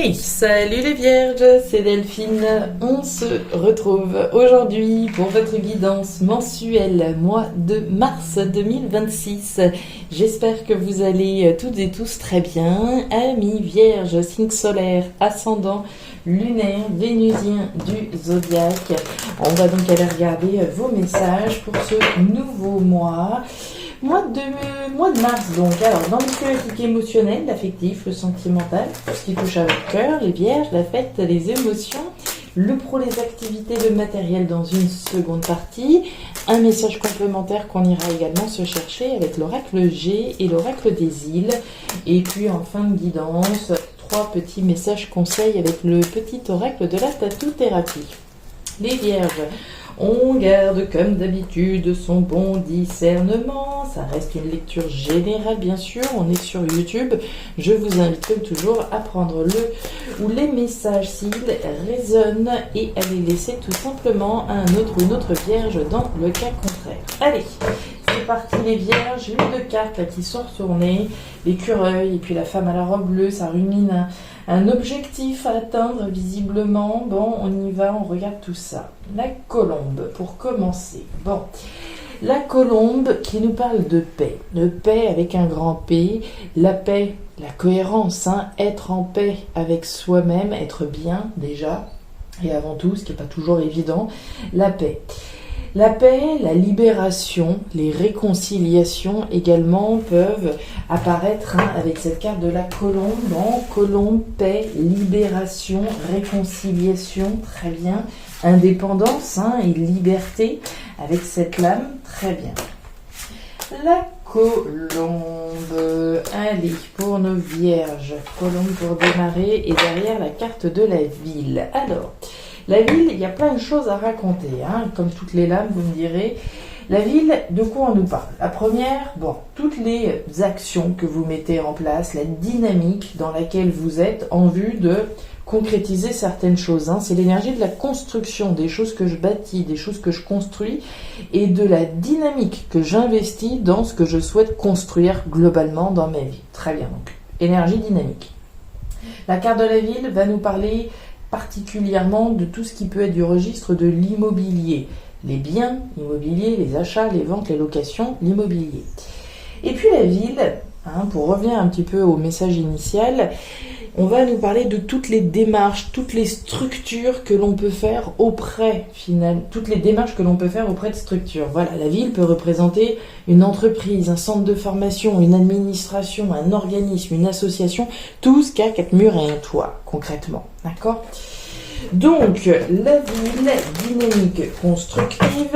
Hey, salut les vierges, c'est Delphine. On se retrouve aujourd'hui pour votre guidance mensuelle, mois de mars 2026. J'espère que vous allez toutes et tous très bien. Amis vierges, signe solaire, ascendant, lunaire, vénusien du zodiaque. On va donc aller regarder vos messages pour ce nouveau mois. Mois de mars donc, alors dans le thématique émotionnel, l'affectif, le sentimental, tout ce qui touche à votre cœur, les vierges, la fête, les émotions, le pro, les activités, le matériel dans une seconde partie, un message complémentaire qu'on ira également se chercher avec l'oracle G et l'oracle des îles, et puis en fin de guidance, 3 petits messages conseils avec le petit oracle de la tatou-thérapie. Les vierges, on garde comme d'habitude son bon discernement, ça reste une lecture générale bien sûr, on est sur YouTube, je vous invite comme toujours à prendre le ou les messages s'ils résonnent et à les laisser tout simplement à un autre ou une autre vierge dans le cas contraire. Allez, c'est parti les vierges, une de cartes là, qui sont retournées, l'écureuil et puis la femme à la robe bleue, ça rumine un objectif à atteindre visiblement. Bon, on y va, on regarde tout ça. La colombe, pour commencer. Bon, la colombe qui nous parle de paix avec un grand P, la paix, la cohérence, hein, être en paix avec soi-même, être bien déjà, et avant tout, ce qui n'est pas toujours évident, la paix. La paix, la libération, les réconciliations également peuvent apparaître avec cette carte de la colombe. Bon, colombe, paix, libération, réconciliation, très bien. Indépendance et liberté avec cette lame, très bien. La colombe, allez, pour nos vierges, colombe pour démarrer et derrière la carte de la ville. Alors, la ville, il y a plein de choses à raconter, comme toutes les lames, vous me direz. La ville, de quoi on nous parle? La première, bon, toutes les actions que vous mettez en place, la dynamique dans laquelle vous êtes en vue de concrétiser certaines choses. C'est l'énergie de la construction, des choses que je bâtis, des choses que je construis et de la dynamique que j'investis dans ce que je souhaite construire globalement dans ma vie. Très bien, donc énergie dynamique. La carte de la ville va nous parler particulièrement de tout ce qui peut être du registre de l'immobilier. Les biens immobiliers, les achats, les ventes, les locations, l'immobilier. Et puis la ville, pour revenir un petit peu au message initial, on va nous parler de toutes les démarches, toutes les structures que l'on peut faire auprès, toutes les démarches que l'on peut faire auprès de structures. Voilà, la ville peut représenter une entreprise, un centre de formation, une administration, un organisme, une association, tout ce qui a 4 murs et un toit, concrètement. D'accord ? Donc, la ville, dynamique constructive,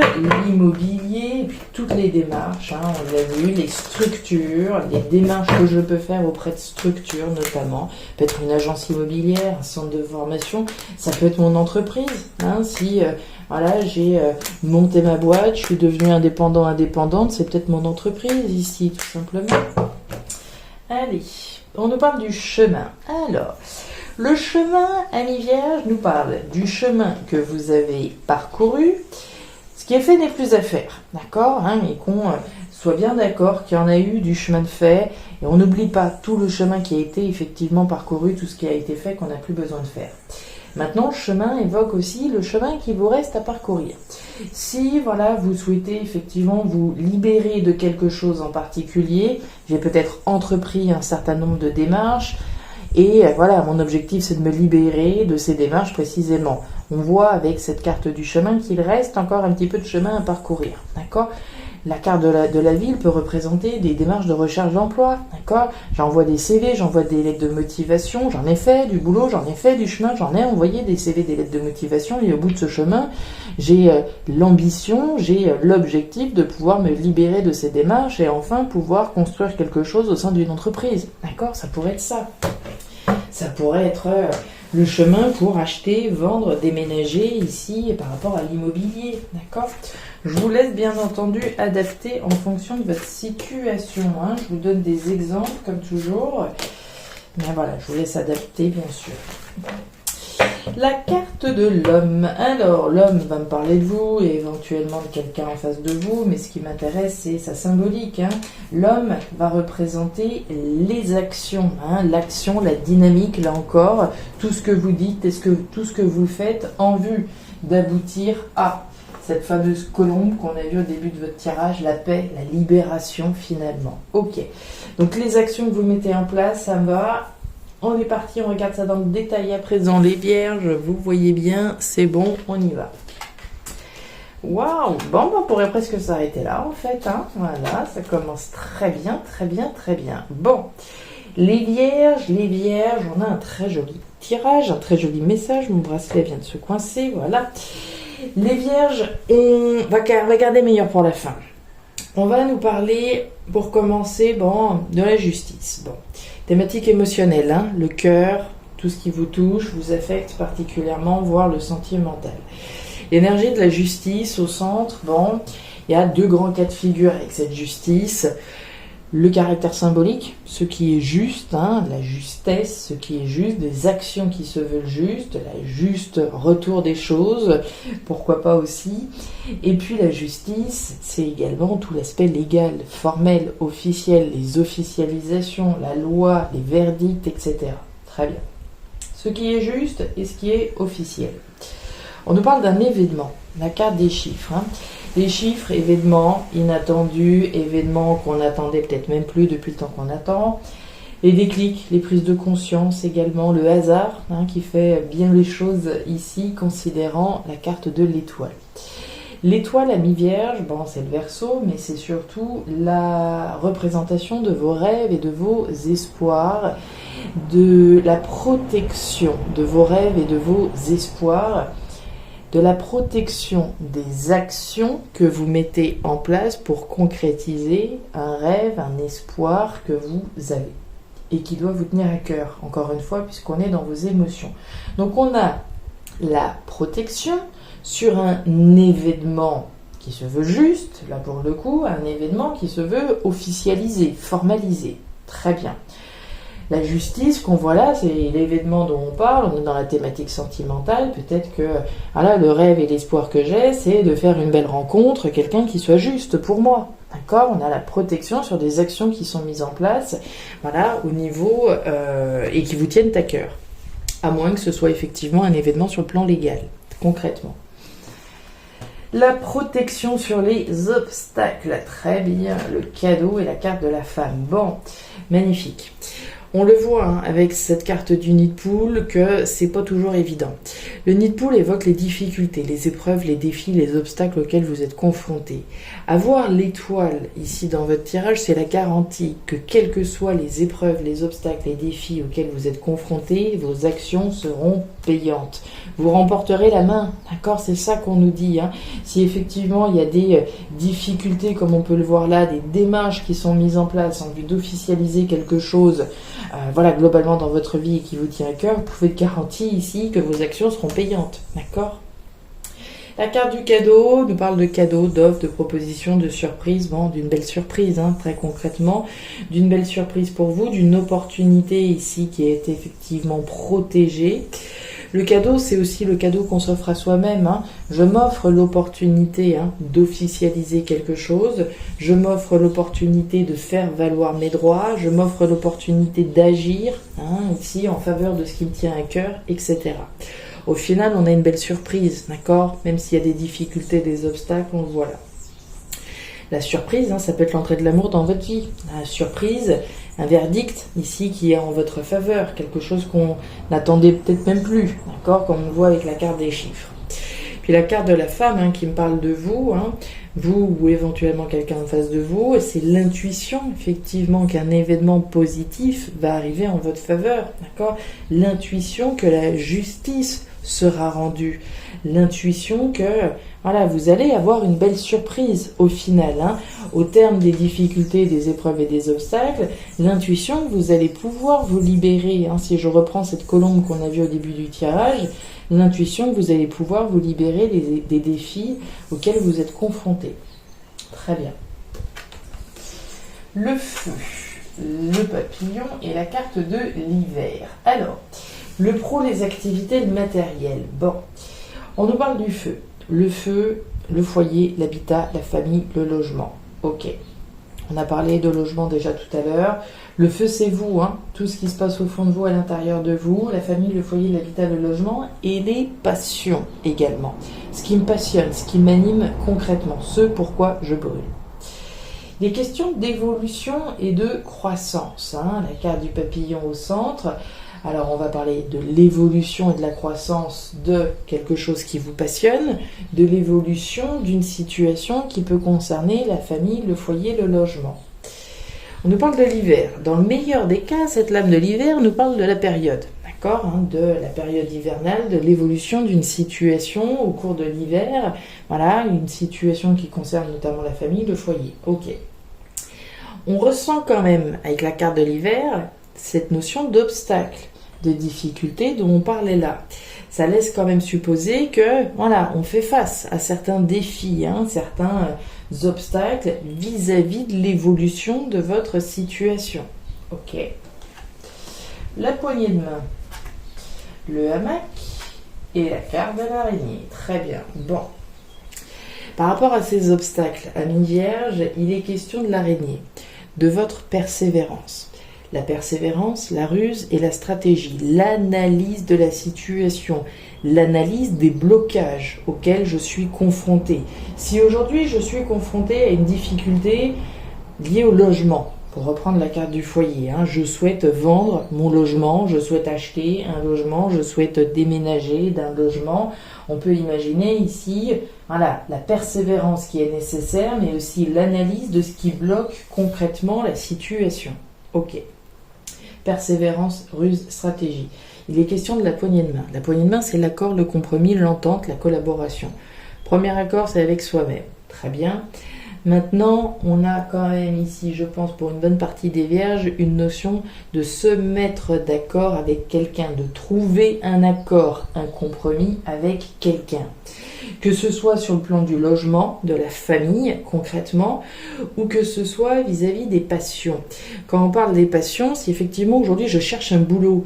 l'immobilier, et puis toutes les démarches, on l'a vu, les structures, les démarches que je peux faire auprès de structures notamment, peut être une agence immobilière, un centre de formation, ça peut être mon entreprise, si j'ai monté ma boîte, je suis devenue indépendante, c'est peut-être mon entreprise ici, tout simplement. Allez, on nous parle du chemin. Alors, le chemin, amis vierges, nous parle du chemin que vous avez parcouru. Ce qui est fait n'est plus à faire, d'accord, mais qu'on soit bien d'accord qu'il y en a eu du chemin de fait, et on n'oublie pas tout le chemin qui a été effectivement parcouru, tout ce qui a été fait qu'on n'a plus besoin de faire. Maintenant, le chemin évoque aussi le chemin qui vous reste à parcourir. Si, vous souhaitez effectivement vous libérer de quelque chose en particulier, j'ai peut-être entrepris un certain nombre de démarches, et mon objectif c'est de me libérer de ces démarches précisément. On voit avec cette carte du chemin qu'il reste encore un petit peu de chemin à parcourir, d'accord ? La carte de la ville peut représenter des démarches de recherche d'emploi, d'accord ? J'envoie des CV, j'envoie des lettres de motivation, j'en ai fait du boulot, j'en ai fait du chemin, j'en ai envoyé des CV, des lettres de motivation, et au bout de ce chemin, j'ai l'ambition, j'ai l'objectif de pouvoir me libérer de ces démarches et enfin pouvoir construire quelque chose au sein d'une entreprise, d'accord ? Ça pourrait être ça. Ça pourrait être le chemin pour acheter, vendre, déménager ici par rapport à l'immobilier, d'accord ? Je vous laisse bien entendu adapter en fonction de votre situation. Je vous donne des exemples comme toujours. Mais voilà, je vous laisse adapter bien sûr. La carte de l'homme. Alors, l'homme va me parler de vous et éventuellement de quelqu'un en face de vous, mais ce qui m'intéresse, c'est sa symbolique. Hein. L'homme va représenter les actions, hein, l'action, la dynamique, là encore, tout ce que vous dites, tout ce que vous faites en vue d'aboutir à cette fameuse colombe qu'on a vue au début de votre tirage, la paix, la libération finalement. Ok, donc les actions que vous mettez en place, ça va. On est parti, on regarde ça dans le détail à présent. Les vierges, vous voyez bien, c'est bon, on y va. Waouh, bon, on pourrait presque s'arrêter là en fait. Hein. Voilà, ça commence très bien, très bien, très bien. Bon, les vierges, on a un très joli tirage, un très joli message. Mon bracelet vient de se coincer, voilà. Les vierges, on va garder meilleur pour la fin. On va nous parler, pour commencer, bon, de la justice. Bon, thématique émotionnelle, hein, le cœur, tout ce qui vous touche, vous affecte particulièrement, voire le sentimental. L'énergie de la justice au centre, bon, il y a deux grands cas de figure avec cette justice. Le caractère symbolique, ce qui est juste, hein, la justesse, ce qui est juste, des actions qui se veulent justes, la juste retour des choses, pourquoi pas aussi. Et puis la justice, c'est également tout l'aspect légal, formel, officiel, les officialisations, la loi, les verdicts, etc. Très bien. Ce qui est juste et ce qui est officiel. On nous parle d'un événement, la carte des chiffres. Hein. Les chiffres, événements inattendus, événements qu'on attendait peut-être même plus depuis le temps qu'on attend. Les déclics, les prises de conscience également, le hasard hein, qui fait bien les choses ici, considérant la carte de l'étoile. L'étoile à mi-vierge, bon, c'est le Verseau, mais c'est surtout la représentation de vos rêves et de vos espoirs, de la protection de vos rêves et de vos espoirs, de la protection des actions que vous mettez en place pour concrétiser un rêve, un espoir que vous avez et qui doit vous tenir à cœur, encore une fois, puisqu'on est dans vos émotions. Donc on a la protection sur un événement qui se veut juste, là pour le coup, un événement qui se veut officialisé, formalisé. Très bien. La justice qu'on voit là, c'est l'événement dont on parle, on est dans la thématique sentimentale, peut-être que voilà, le rêve et l'espoir que j'ai, c'est de faire une belle rencontre, quelqu'un qui soit juste pour moi. D'accord ? On a la protection sur des actions qui sont mises en place, voilà, au niveau et qui vous tiennent à cœur. À moins que ce soit effectivement un événement sur le plan légal, concrètement. La protection sur les obstacles, très bien, le cadeau et la carte de la femme. Bon, magnifique. On le voit hein, avec cette carte du nid de poule que c'est pas toujours évident. Le nid de poule évoque les difficultés, les épreuves, les défis, les obstacles auxquels vous êtes confrontés. Avoir l'étoile ici dans votre tirage, c'est la garantie que quelles que soient les épreuves, les obstacles, les défis auxquels vous êtes confrontés, vos actions seront payantes. Vous remporterez la main, d'accord ? C'est ça qu'on nous dit. Hein. Si effectivement il y a des difficultés, comme on peut le voir là, des démarches qui sont mises en place en vue d'officialiser quelque chose, voilà, globalement dans votre vie et qui vous tient à cœur, vous pouvez être garanti ici que vos actions seront payantes, d'accord ? La carte du cadeau nous parle de cadeaux, d'offres, de propositions, de surprises, bon, d'une belle surprise, hein, très concrètement, d'une belle surprise pour vous, d'une opportunité ici qui a été effectivement protégée. Le cadeau, c'est aussi le cadeau qu'on s'offre à soi-même. Hein. Je m'offre l'opportunité d'officialiser quelque chose. Je m'offre l'opportunité de faire valoir mes droits. Je m'offre l'opportunité d'agir ici en faveur de ce qui me tient à cœur, etc. Au final, on a une belle surprise, d'accord ? Même s'il y a des difficultés, des obstacles, on le voit là. La surprise, ça peut être l'entrée de l'amour dans votre vie. La surprise, un verdict ici qui est en votre faveur, quelque chose qu'on n'attendait peut-être même plus, d'accord, comme on le voit avec la carte des chiffres. Puis la carte de la femme qui me parle de vous, vous ou éventuellement quelqu'un en face de vous, c'est l'intuition effectivement qu'un événement positif va arriver en votre faveur, d'accord, l'intuition que la justice sera rendue, l'intuition que voilà, vous allez avoir une belle surprise au final, au terme des difficultés, des épreuves et des obstacles, l'intuition que vous allez pouvoir vous libérer, si je reprends cette colombe qu'on a vue au début du tirage, l'intuition que vous allez pouvoir vous libérer des défis auxquels vous êtes confrontés. Très bien. Le feu, le papillon et la carte de l'hiver. Alors, Le pro, les activités, le matériel. Bon, on nous parle du feu. Le feu, le foyer, l'habitat, la famille, le logement. Ok. On a parlé de logement déjà tout à l'heure. Le feu, c'est vous, hein. Tout ce qui se passe au fond de vous, à l'intérieur de vous. La famille, le foyer, l'habitat, le logement. Et les passions également. Ce qui me passionne, ce qui m'anime concrètement. Ce pourquoi je brûle. Les questions d'évolution et de croissance. Hein. La carte du papillon au centre. Alors, on va parler de l'évolution et de la croissance de quelque chose qui vous passionne, de l'évolution d'une situation qui peut concerner la famille, le foyer, le logement. On nous parle de l'hiver. Dans le meilleur des cas, cette lame de l'hiver nous parle de la période, d'accord, hein, de la période hivernale, de l'évolution d'une situation au cours de l'hiver. Voilà, une situation qui concerne notamment la famille, le foyer. Ok. On ressent quand même, avec la carte de l'hiver, cette notion d'obstacle, de difficultés dont on parlait là. Ça laisse quand même supposer que, voilà, on fait face à certains défis, hein, certains obstacles vis-à-vis de l'évolution de votre situation. Ok. La poignée de main, le hamac et la carte de l'araignée. Très bien. Bon. Par rapport à ces obstacles, amis vierges, il est question de l'araignée, de votre persévérance. La persévérance, la ruse et la stratégie, l'analyse de la situation, l'analyse des blocages auxquels je suis confrontée. Si aujourd'hui je suis confrontée à une difficulté liée au logement, pour reprendre la carte du foyer, hein, je souhaite vendre mon logement, je souhaite acheter un logement, je souhaite déménager d'un logement, on peut imaginer ici, voilà, la persévérance qui est nécessaire, mais aussi l'analyse de ce qui bloque concrètement la situation. Ok. Persévérance, ruse, stratégie. Il est question de la poignée de main. La poignée de main, c'est l'accord, le compromis, l'entente, la collaboration. Premier accord, c'est avec soi-même. Très bien. Maintenant, on a quand même ici, je pense, pour une bonne partie des vierges, une notion de se mettre d'accord avec quelqu'un, de trouver un accord, un compromis avec quelqu'un. Que ce soit sur le plan du logement, de la famille, concrètement, ou que ce soit vis-à-vis des passions. Quand on parle des passions, si effectivement aujourd'hui je cherche un boulot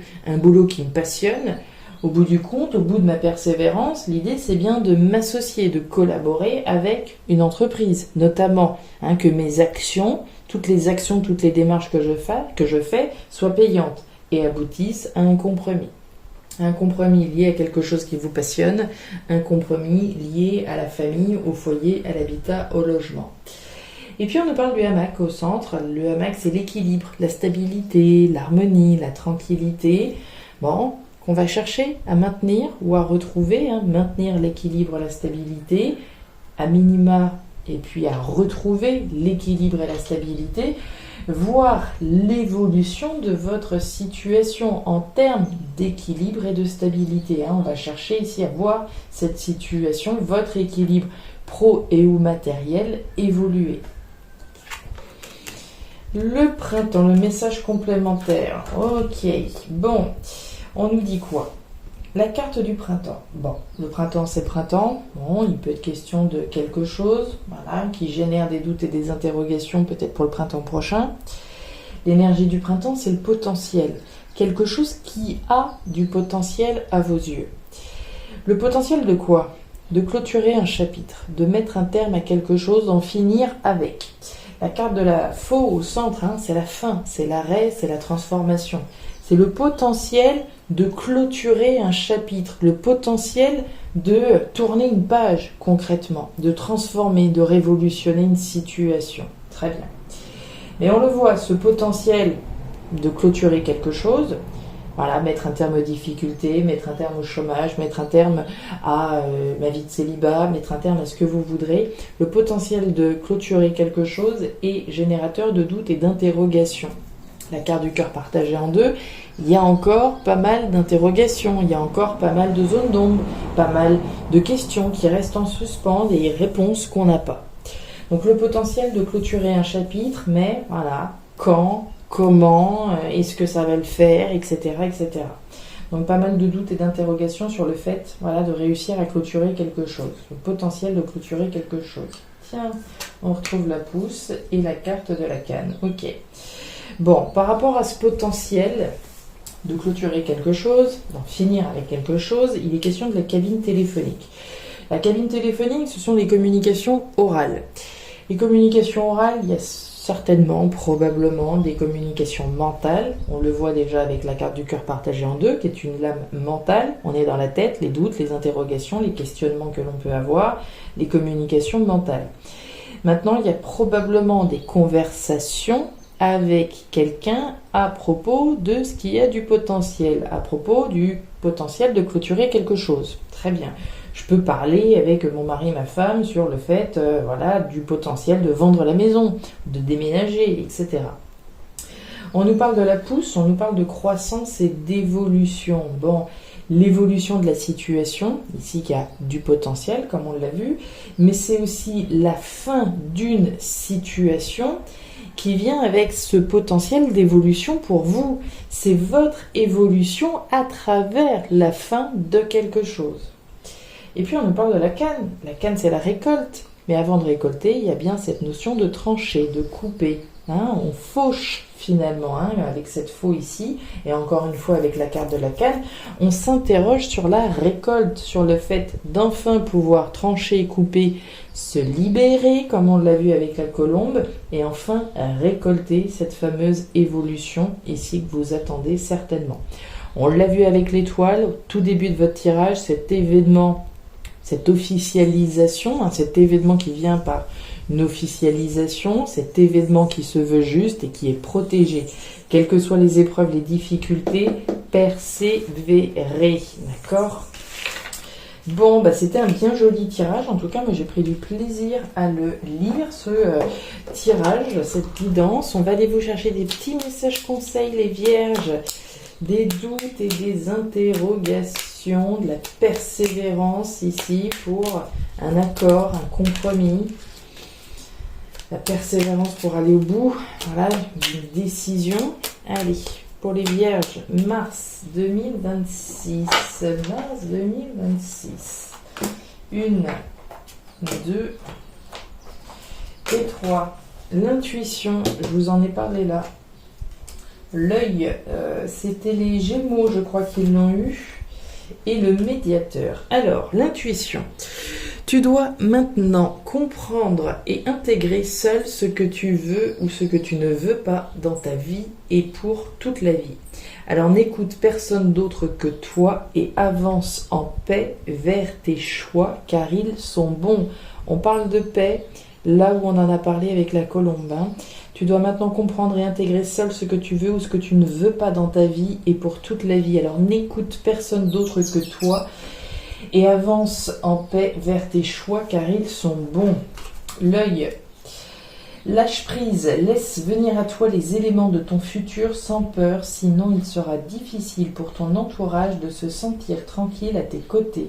qui me passionne, au bout du compte, au bout de ma persévérance, l'idée c'est bien de m'associer, de collaborer avec une entreprise, notamment que mes actions, toutes les démarches que je fais soient payantes et aboutissent à un compromis. Un compromis lié à quelque chose qui vous passionne, un compromis lié à la famille, au foyer, à l'habitat, au logement. Et puis on nous parle du hamac au centre. Le hamac, c'est l'équilibre, la stabilité, l'harmonie, la tranquillité. Bon, qu'on va chercher à maintenir ou à retrouver, maintenir l'équilibre, la stabilité, à minima, et puis à retrouver l'équilibre et la stabilité, voir l'évolution de votre situation en termes d'équilibre et de stabilité. On va chercher ici à voir cette situation, votre équilibre pro et ou matériel évoluer. Le printemps, le message complémentaire. Ok, bon, on nous dit quoi ? La carte du printemps. Bon, le printemps c'est printemps. Bon, il peut être question de quelque chose, voilà, qui génère des doutes et des interrogations peut-être pour le printemps prochain. L'énergie du printemps, c'est le potentiel. Quelque chose qui a du potentiel à vos yeux. Le potentiel de quoi ? De clôturer un chapitre, de mettre un terme à quelque chose, d'en finir avec. La carte de la faux au centre, c'est la fin, c'est l'arrêt, c'est la transformation. C'est le potentiel de clôturer un chapitre, le potentiel de tourner une page concrètement, de transformer, de révolutionner une situation. Très bien. Mais on le voit, ce potentiel de clôturer quelque chose, voilà, mettre un terme aux difficultés, mettre un terme au chômage, mettre un terme à ma vie de célibat, mettre un terme à ce que vous voudrez, le potentiel de clôturer quelque chose est générateur de doutes et d'interrogations. La carte du cœur partagée en deux, il y a encore pas mal d'interrogations, il y a encore pas mal de zones d'ombre, pas mal de questions qui restent en suspens, des réponses qu'on n'a pas. Donc le potentiel de clôturer un chapitre, mais voilà, quand, comment, est-ce que ça va le faire, etc., etc. Donc pas mal de doutes et d'interrogations sur le fait, voilà, de réussir à clôturer quelque chose, le potentiel de clôturer quelque chose. Tiens, on retrouve la pousse et la carte de la canne. Ok. Bon, par rapport à ce potentiel de clôturer quelque chose, d'en finir avec quelque chose, il est question de la cabine téléphonique. La cabine téléphonique, ce sont les communications orales. Les communications orales, il y a certainement, probablement, des communications mentales. On le voit déjà avec la carte du cœur partagée en deux, qui est une lame mentale. On est dans la tête, les doutes, les interrogations, les questionnements que l'on peut avoir, les communications mentales. Maintenant, il y a probablement des conversations avec quelqu'un à propos de ce qui a du potentiel, à propos du potentiel de clôturer quelque chose. Très bien. Je peux parler avec mon mari et ma femme sur le fait du potentiel de vendre la maison, de déménager, etc. On nous parle de la pousse, on nous parle de croissance et d'évolution. Bon, l'évolution de la situation, ici il y a du potentiel, comme on l'a vu, mais c'est aussi la fin d'une situation qui vient avec ce potentiel d'évolution pour vous. C'est votre évolution à travers la fin de quelque chose. Et puis on nous parle de la canne. La canne, c'est la récolte. Mais avant de récolter, il y a bien cette notion de trancher, de couper. On fauche finalement avec cette faux ici. Et encore une fois avec la carte de la canne, on s'interroge sur la récolte, sur le fait d'enfin pouvoir trancher, couper, se libérer, comme on l'a vu avec la colombe, et enfin récolter cette fameuse évolution ici que vous attendez certainement. On l'a vu avec l'étoile, au tout début de votre tirage, cet événement, cette officialisation, cet événement qui vient par une officialisation, cet événement qui se veut juste et qui est protégé. Quelles que soient les épreuves, les difficultés, persévérer. D'accord ? Bon, c'était un bien joli tirage. En tout cas, moi j'ai pris du plaisir à le lire, ce tirage, cette guidance. On va aller vous chercher des petits messages conseils, les vierges, des doutes et des interrogations, de la persévérance ici pour un accord, un compromis. La persévérance pour aller au bout, voilà, une décision. Allez, pour les vierges, mars 2026. Mars 2026. 1, 2 et 3. L'intuition, je vous en ai parlé là. L'œil, c'était les Gémeaux, je crois qu'ils l'ont eu. Et le médiateur. Alors, l'intuition. Tu dois maintenant comprendre et intégrer seul ce que tu veux ou ce que tu ne veux pas dans ta vie et pour toute la vie. Alors n'écoute personne d'autre que toi et avance en paix vers tes choix car ils sont bons. On parle de paix là où on en a parlé avec la colombe. Tu dois maintenant comprendre et intégrer seul ce que tu veux ou ce que tu ne veux pas dans ta vie et pour toute la vie. Alors n'écoute personne d'autre que toi et avance en paix vers tes choix car ils sont bons. L'œil. Lâche prise, laisse venir à toi les éléments de ton futur sans peur, sinon il sera difficile pour ton entourage de se sentir tranquille à tes côtés.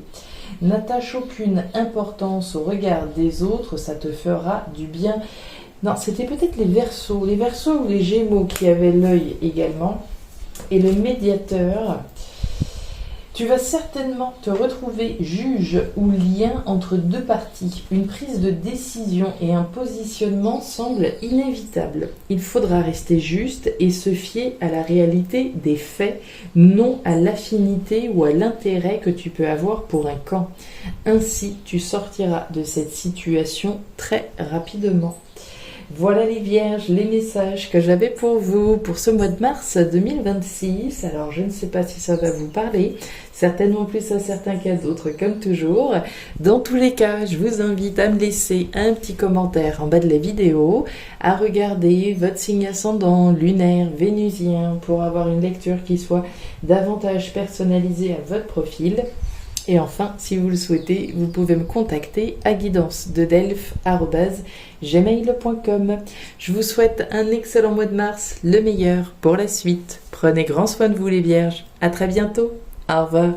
N'attache aucune importance au regard des autres, ça te fera du bien. Non, c'était peut-être les Verseaux ou les Gémeaux qui avaient l'œil également. Et le médiateur, tu vas certainement te retrouver juge ou lien entre deux parties. Une prise de décision et un positionnement semblent inévitables. Il faudra rester juste et se fier à la réalité des faits, non à l'affinité ou à l'intérêt que tu peux avoir pour un camp. Ainsi, tu sortiras de cette situation très rapidement. Voilà les vierges, les messages que j'avais pour vous pour ce mois de mars 2026. Alors je ne sais pas si ça va vous parler, certainement plus à certains qu'à d'autres comme toujours. Dans tous les cas, je vous invite à me laisser un petit commentaire en bas de la vidéo, à regarder votre signe ascendant, lunaire, vénusien pour avoir une lecture qui soit davantage personnalisée à votre profil. Et enfin, si vous le souhaitez, vous pouvez me contacter à guidance-de-delphes@gmail.com. Je vous souhaite un excellent mois de mars, le meilleur pour la suite. Prenez grand soin de vous les vierges. À très bientôt. Au revoir.